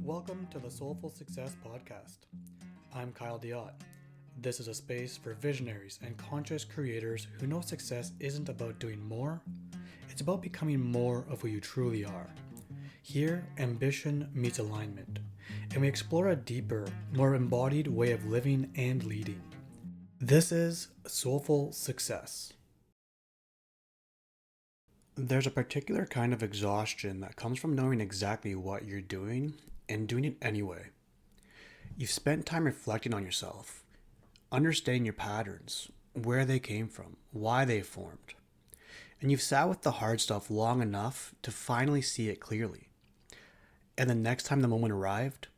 Welcome to the Soulful Success Podcast. I'm Kyle Diot. This is a space for visionaries and conscious creators who know success isn't about doing more, it's about becoming more of who you truly are. Here, ambition meets alignment, and we explore a deeper, more embodied way of living and leading. This is Soulful Success. There's a particular kind of exhaustion that comes from knowing exactly what you're doing and doing it anyway. You've spent time reflecting on yourself, understanding your patterns, where they came from, why they formed, and you've sat with the hard stuff long enough to finally see it clearly. And the next time the moment arrived,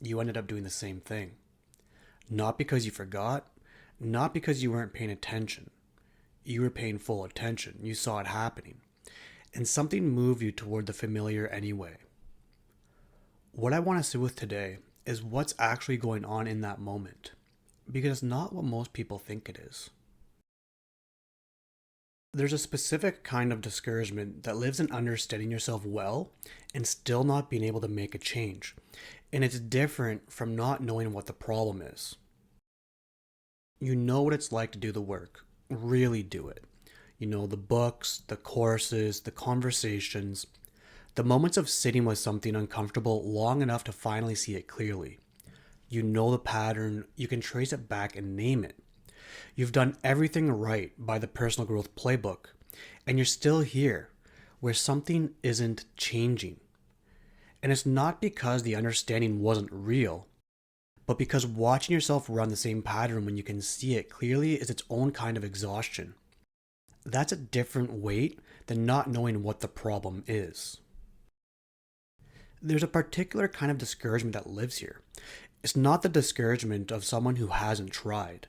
you ended up doing the same thing. Not because you forgot, not because you weren't paying attention. You were paying full attention. You saw it happening. And something moved you toward the familiar anyway. What I want to sit with today is what's actually going on in that moment, because it's not what most people think it is. There's a specific kind of discouragement that lives in understanding yourself well and still not being able to make a change. And it's different from not knowing what the problem is. You know what it's like to do the work, really do it. You know, the books, the courses, the conversations, the moments of sitting with something uncomfortable long enough to finally see it clearly. You know the pattern, you can trace it back and name it. You've done everything right by the personal growth playbook, and you're still here, where something isn't changing. And it's not because the understanding wasn't real, but because watching yourself run the same pattern when you can see it clearly is its own kind of exhaustion. That's a different weight than not knowing what the problem is. There's a particular kind of discouragement that lives here. It's not the discouragement of someone who hasn't tried.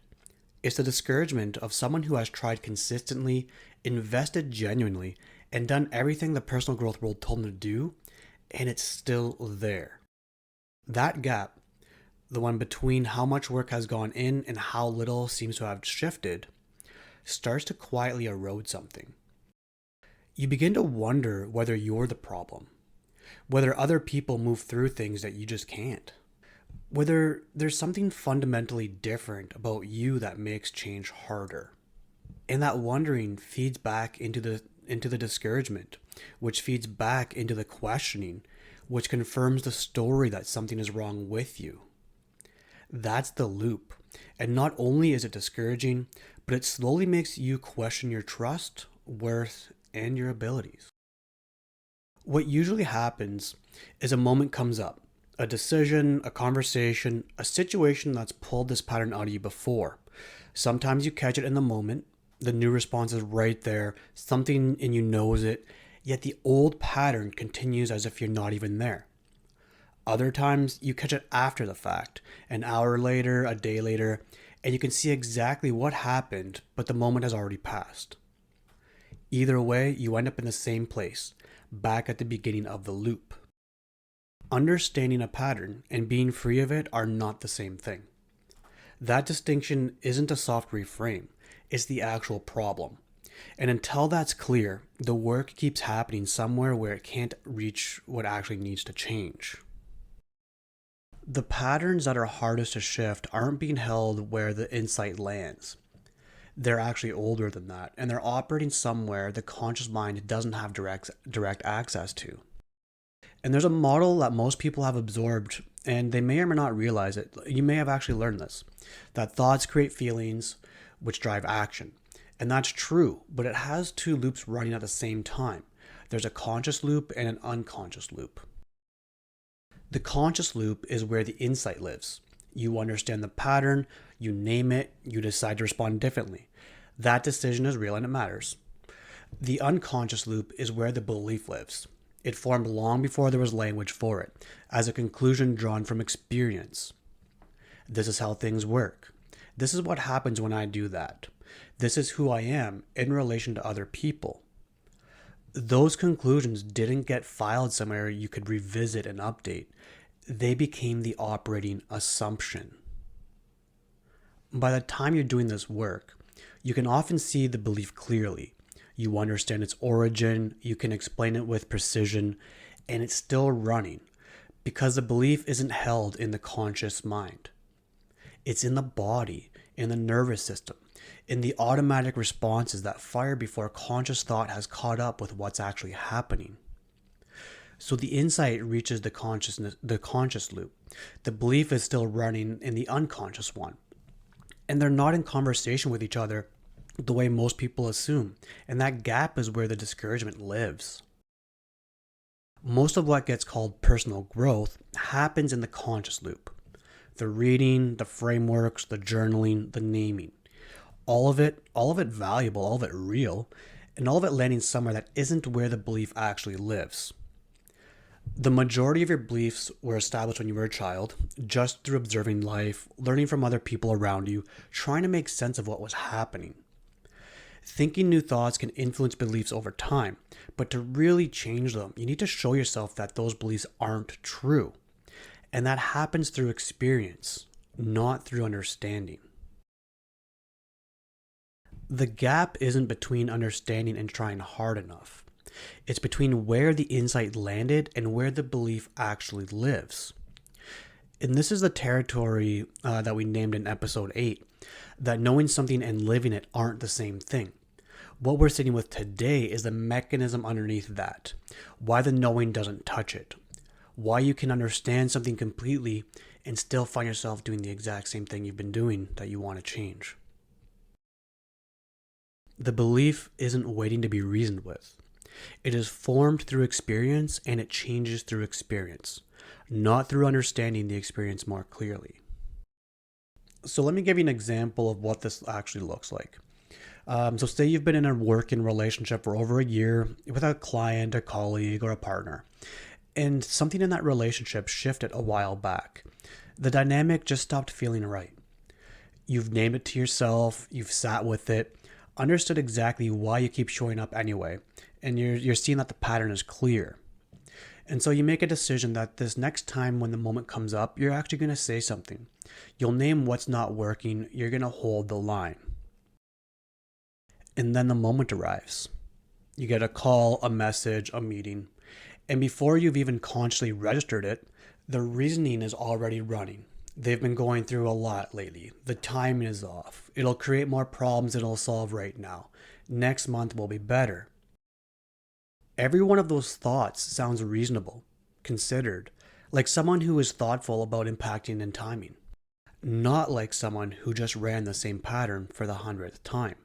It's the discouragement of someone who has tried consistently, invested genuinely, and done everything the personal growth world told them to do, and it's still there. That gap, the one between how much work has gone in and how little seems to have shifted, starts to quietly erode something. You begin to wonder whether you're the problem, whether other people move through things that you just can't, whether there's something fundamentally different about you that makes change harder. And that wondering feeds back into the discouragement, which feeds back into the questioning, which confirms the story that something is wrong with you. That's the loop. And not only is it discouraging, but it slowly makes you question your trust, worth, and your abilities. What usually happens is a moment comes up, a decision, a conversation, a situation that's pulled this pattern out of you before. Sometimes you catch it in the moment, the new response is right there, something in you knows it, yet the old pattern continues as if you're not even there. Other times you catch it after the fact, an hour later, a day later, and you can see exactly what happened, but the moment has already passed. Either way, you end up in the same place, back at the beginning of the loop. Understanding a pattern and being free of it are not the same thing. That distinction isn't a soft reframe, it's the actual problem. And until that's clear, the work keeps happening somewhere where it can't reach what actually needs to change. The patterns that are hardest to shift aren't being held where the insight lands. They're actually older than that, and they're operating somewhere the conscious mind doesn't have direct access to. And there's a model that most people have absorbed, and they may or may not realize it. You may have actually learned this, that thoughts create feelings, which drive action. And that's true, but it has two loops running at the same time. There's a conscious loop and an unconscious loop. The conscious loop is where the insight lives. You understand the pattern, you name it, you decide to respond differently. That decision is real and it matters. The unconscious loop is where the belief lives. It formed long before there was language for it, as a conclusion drawn from experience. This is how things work. This is what happens when I do that. This is who I am in relation to other people. Those conclusions didn't get filed somewhere you could revisit and update. They became the operating assumption. By the time you're doing this work, you can often see the belief clearly. You understand its origin, you can explain it with precision, and it's still running. Because the belief isn't held in the conscious mind. It's in the body, in the nervous system, in the automatic responses that fire before conscious thought has caught up with what's actually happening. So the insight reaches the conscious loop. The belief is still running in the unconscious one. And they're not in conversation with each other the way most people assume. And that gap is where the discouragement lives. Most of what gets called personal growth happens in the conscious loop. The reading, the frameworks, the journaling, the naming. All of it valuable, all of it real, and all of it landing somewhere that isn't where the belief actually lives. The majority of your beliefs were established when you were a child, just through observing life, learning from other people around you, trying to make sense of what was happening. Thinking new thoughts can influence beliefs over time, but to really change them, you need to show yourself that those beliefs aren't true. And that happens through experience, not through understanding. The gap isn't between understanding and trying hard enough. It's between where the insight landed and where the belief actually lives. And this is the territory that we named in episode 8, that knowing something and living it aren't the same thing. What we're sitting with today is the mechanism underneath that, why the knowing doesn't touch it, why you can understand something completely and still find yourself doing the exact same thing you've been doing that you want to change. The belief isn't waiting to be reasoned with. It is formed through experience and it changes through experience, not through understanding the experience more clearly. So let me give you an example of what this actually looks like. So say you've been in a working relationship for over a year with a client, a colleague, or a partner, and something in that relationship shifted a while back. The dynamic just stopped feeling right. You've named it to yourself, you've sat with it, understood exactly why you keep showing up anyway, and you're seeing that the pattern is clear. And so you make a decision that this next time when the moment comes up, you're actually going to say something. You'll name what's not working, you're going to hold the line. And then the moment arrives. You get a call, a message, a meeting, and before you've even consciously registered it, the reasoning is already running. They've been going through a lot lately. The timing is off. It'll create more problems than it'll solve right now. Next month will be better. Every one of those thoughts sounds reasonable, considered, like someone who is thoughtful about impacting and timing, not like someone who just ran the same pattern for the 100th time.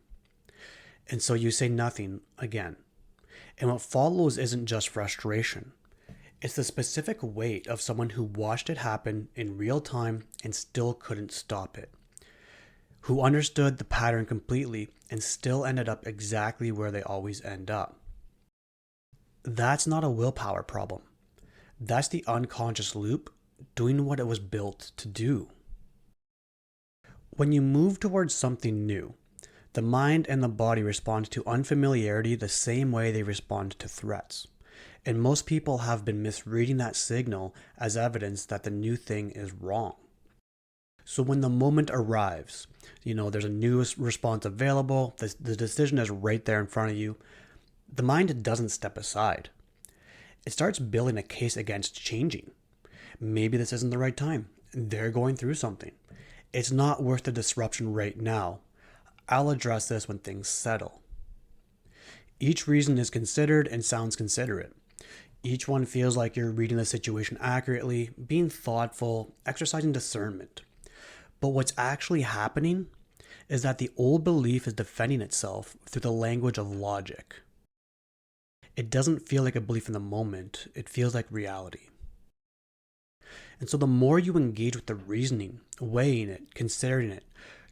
And so you say nothing again. And what follows isn't just frustration. It's the specific weight of someone who watched it happen in real time and still couldn't stop it. Who understood the pattern completely and still ended up exactly where they always end up. That's not a willpower problem. That's the unconscious loop doing what it was built to do. When you move towards something new, the mind and the body respond to unfamiliarity the same way they respond to threats. And most people have been misreading that signal as evidence that the new thing is wrong. So when the moment arrives, there's a new response available, the decision is right there in front of you, the mind doesn't step aside. It starts building a case against changing. Maybe this isn't the right time. They're going through something. It's not worth the disruption right now. I'll address this when things settle. Each reason is considered and sounds considerate. Each one feels like you're reading the situation accurately, being thoughtful, exercising discernment. But what's actually happening is that the old belief is defending itself through the language of logic. It doesn't feel like a belief in the moment, it feels like reality. And so the more you engage with the reasoning, weighing it, considering it,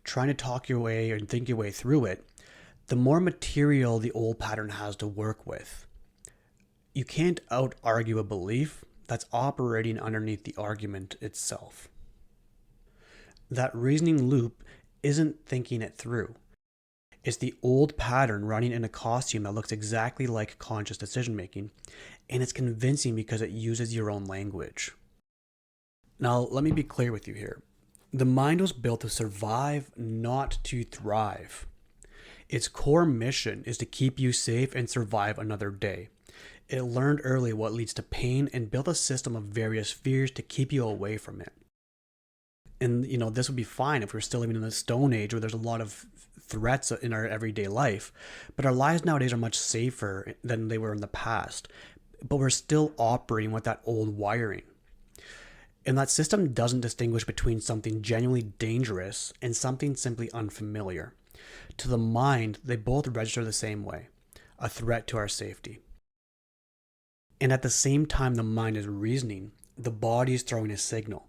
trying to talk your way and think your way through it, the more material the old pattern has to work with. You can't out-argue a belief that's operating underneath the argument itself. That reasoning loop isn't thinking it through. It's the old pattern running in a costume that looks exactly like conscious decision making, and it's convincing because it uses your own language. Now, let me be clear with you here. The mind was built to survive, not to thrive. Its core mission is to keep you safe and survive another day. It learned early what leads to pain and built a system of various fears to keep you away from it. And this would be fine if we're still living in the Stone Age where there's a lot of threats in our everyday life. But our lives nowadays are much safer than they were in the past. But we're still operating with that old wiring. And that system doesn't distinguish between something genuinely dangerous and something simply unfamiliar. To the mind, they both register the same way, a threat to our safety. And at the same time the mind is reasoning, the body is throwing a signal.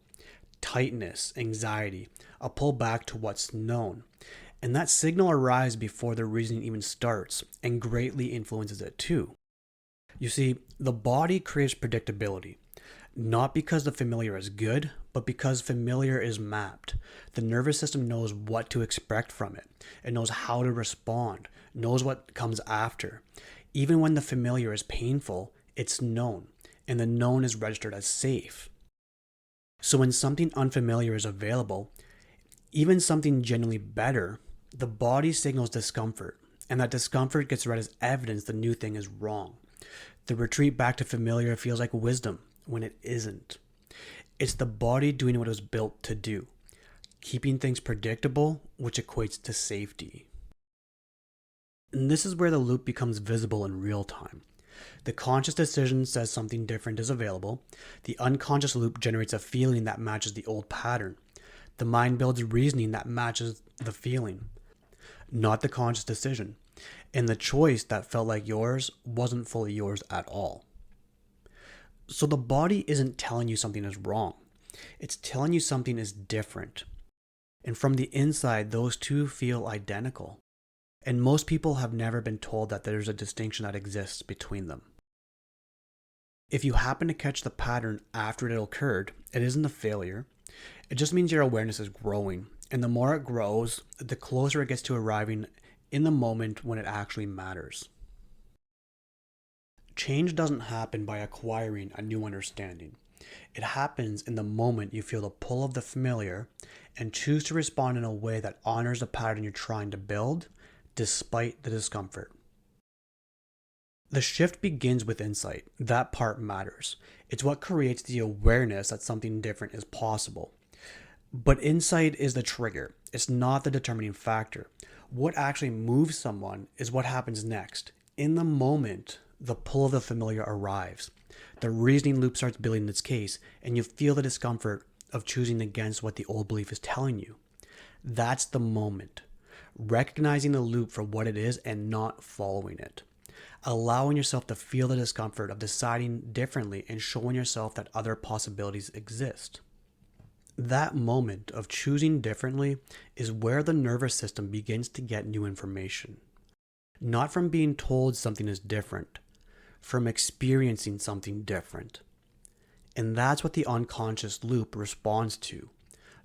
Tightness, anxiety, a pull back to what's known. And that signal arrives before the reasoning even starts and greatly influences it too. You see, the body craves predictability. Not because the familiar is good, but because familiar is mapped. The nervous system knows what to expect from it. It knows how to respond, knows what comes after. Even when the familiar is painful, it's known, and the known is registered as safe. So when something unfamiliar is available, even something genuinely better, the body signals discomfort, and that discomfort gets read as evidence the new thing is wrong. The retreat back to familiar feels like wisdom, when it isn't. It's the body doing what it was built to do, keeping things predictable, which equates to safety. And this is where the loop becomes visible in real time. The conscious decision says something different is available. The unconscious loop generates a feeling that matches the old pattern. The mind builds reasoning that matches the feeling, not the conscious decision. And the choice that felt like yours wasn't fully yours at all. So the body isn't telling you something is wrong. It's telling you something is different. And from the inside, those two feel identical. And most people have never been told that there's a distinction that exists between them. If you happen to catch the pattern after it occurred, it isn't a failure. It just means your awareness is growing. And the more it grows, the closer it gets to arriving in the moment when it actually matters. Change doesn't happen by acquiring a new understanding. It happens in the moment you feel the pull of the familiar and choose to respond in a way that honors the pattern you're trying to build, despite the discomfort. The shift begins with insight. That part matters. It's what creates the awareness that something different is possible. But insight is the trigger. It's not the determining factor. What actually moves someone is what happens next. In the moment, the pull of the familiar arrives. The reasoning loop starts building its case, and you feel the discomfort of choosing against what the old belief is telling you. That's the moment. Recognizing the loop for what it is and not following it. Allowing yourself to feel the discomfort of deciding differently and showing yourself that other possibilities exist. That moment of choosing differently is where the nervous system begins to get new information. Not from being told something is different, from experiencing something different. And that's what the unconscious loop responds to.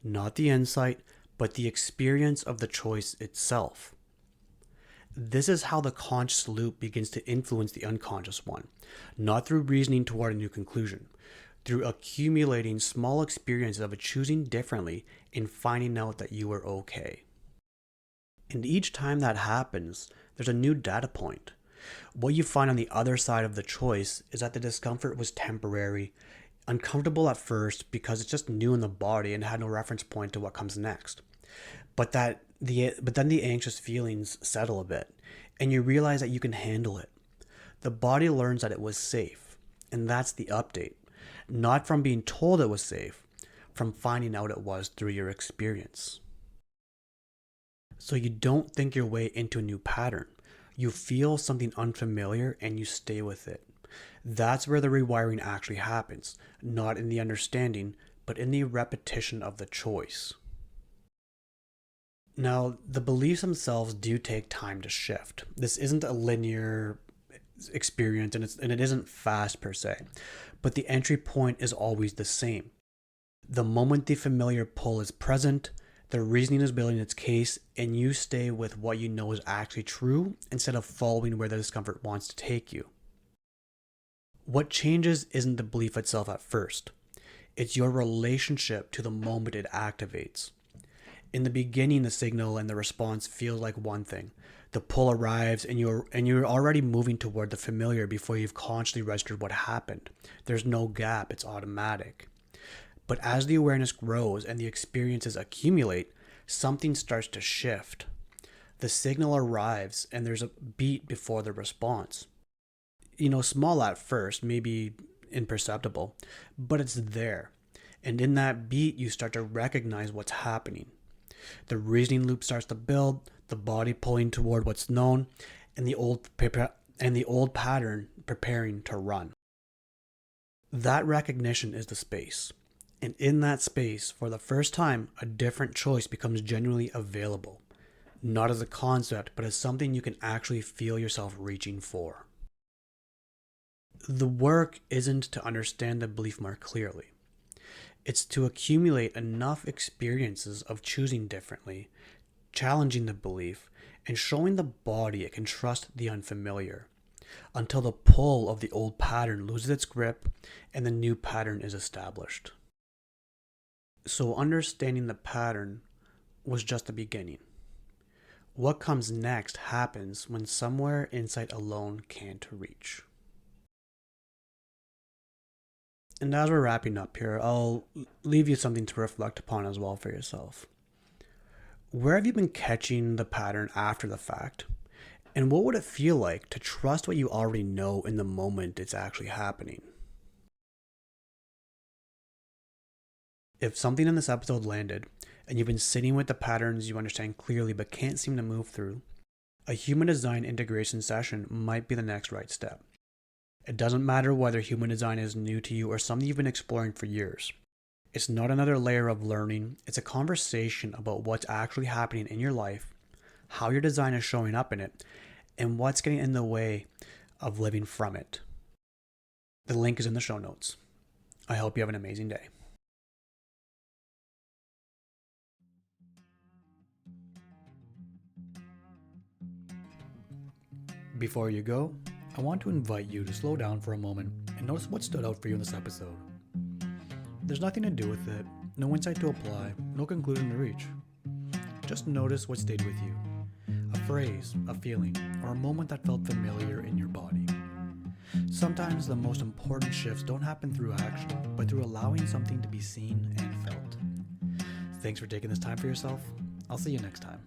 Not the insight, but the experience of the choice itself. This is how the conscious loop begins to influence the unconscious one, not through reasoning toward a new conclusion, through accumulating small experiences of choosing differently and finding out that you are okay. And each time that happens, there's a new data point. What you find on the other side of the choice is that the discomfort was temporary, uncomfortable at first because it's just new in the body and had no reference point to what comes next. But then the anxious feelings settle a bit, and you realize that you can handle it. The body learns that it was safe, and that's the update. Not from being told it was safe, from finding out it was through your experience. So you don't think your way into a new pattern. You feel something unfamiliar and you stay with it. That's where the rewiring actually happens, not in the understanding, but in the repetition of the choice. Now, the beliefs themselves do take time to shift. This isn't a linear experience and it isn't fast per se, but the entry point is always the same. The moment the familiar pull is present, the reasoning is building its case, and you stay with what you know is actually true instead of following where the discomfort wants to take you. What changes isn't the belief itself at first. It's your relationship to the moment it activates. In the beginning, the signal and the response feel like one thing. The pull arrives and you're already moving toward the familiar before you've consciously registered what happened. There's no gap, it's automatic. But as the awareness grows and the experiences accumulate, something starts to shift. The signal arrives and there's a beat before the response. Small at first, maybe imperceptible, but it's there. And in that beat, you start to recognize what's happening. The reasoning loop starts to build, the body pulling toward what's known, and the old pattern preparing to run. That recognition is the space. And in that space, for the first time, a different choice becomes genuinely available. Not as a concept, but as something you can actually feel yourself reaching for. The work isn't to understand the belief more clearly. It's to accumulate enough experiences of choosing differently, challenging the belief, and showing the body it can trust the unfamiliar, until the pull of the old pattern loses its grip and the new pattern is established. So understanding the pattern was just the beginning. What comes next happens when somewhere insight alone can't reach. And as we're wrapping up here, I'll leave you something to reflect upon as well for yourself. Where have you been catching the pattern after the fact? And what would it feel like to trust what you already know in the moment it's actually happening? If something in this episode landed, and you've been sitting with the patterns you understand clearly but can't seem to move through, a human design integration session might be the next right step. It doesn't matter whether human design is new to you or something you've been exploring for years. It's not another layer of learning, it's a conversation about what's actually happening in your life, how your design is showing up in it, and what's getting in the way of living from it. The link is in the show notes. I hope you have an amazing day. Before you go, I want to invite you to slow down for a moment and notice what stood out for you in this episode. There's nothing to do with it, no insight to apply, no conclusion to reach. Just notice what stayed with you. A phrase, a feeling, or a moment that felt familiar in your body. Sometimes the most important shifts don't happen through action, but through allowing something to be seen and felt. Thanks for taking this time for yourself. I'll see you next time.